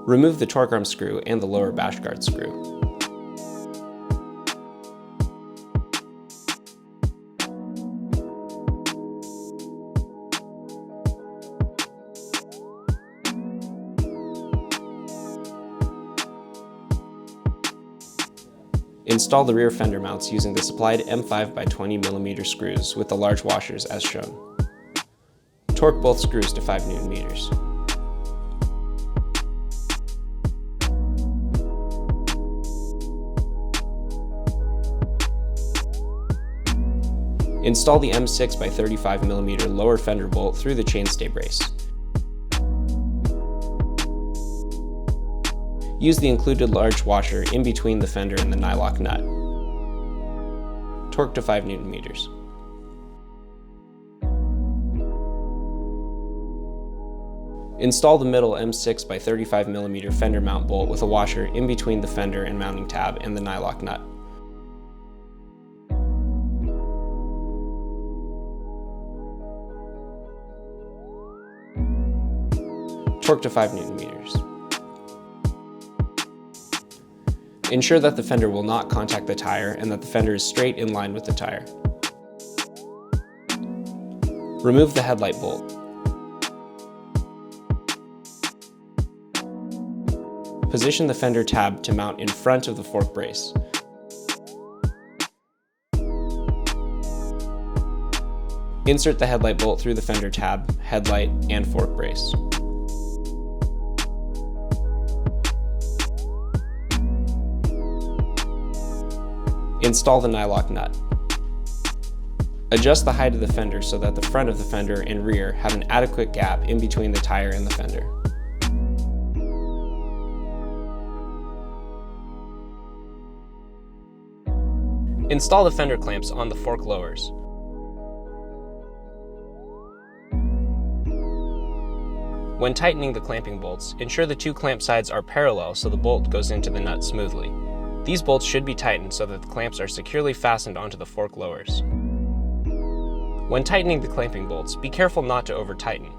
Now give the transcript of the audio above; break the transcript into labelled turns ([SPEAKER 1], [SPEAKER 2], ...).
[SPEAKER 1] Remove the torque arm screw and the lower bash guard screw. Install the rear fender mounts using the supplied M5 by 20 mm screws with the large washers as shown. Torque both screws to 5 Nm. Install the M6 by 35 mm lower fender bolt through the chainstay brace. Use the included large washer in between the fender and the nylock nut. Torque to 5 Nm. Install the middle M6 by 35 mm fender mount bolt with a washer in between the fender and mounting tab and the nylock nut. Torque to 5 Nm. Ensure that the fender will not contact the tire and that the fender is straight in line with the tire. Remove the headlight bolt. Position the fender tab to mount in front of the fork brace. Insert the headlight bolt through the fender tab, headlight, and fork brace. Install the nylock nut. Adjust the height of the fender so that the front of the fender and rear have an adequate gap in between the tire and the fender. Install the fender clamps on the fork lowers. When tightening the clamping bolts, ensure the two clamp sides are parallel so the bolt goes into the nut smoothly. These bolts should be tightened so that the clamps are securely fastened onto the fork lowers. When tightening the clamping bolts, be careful not to over-tighten.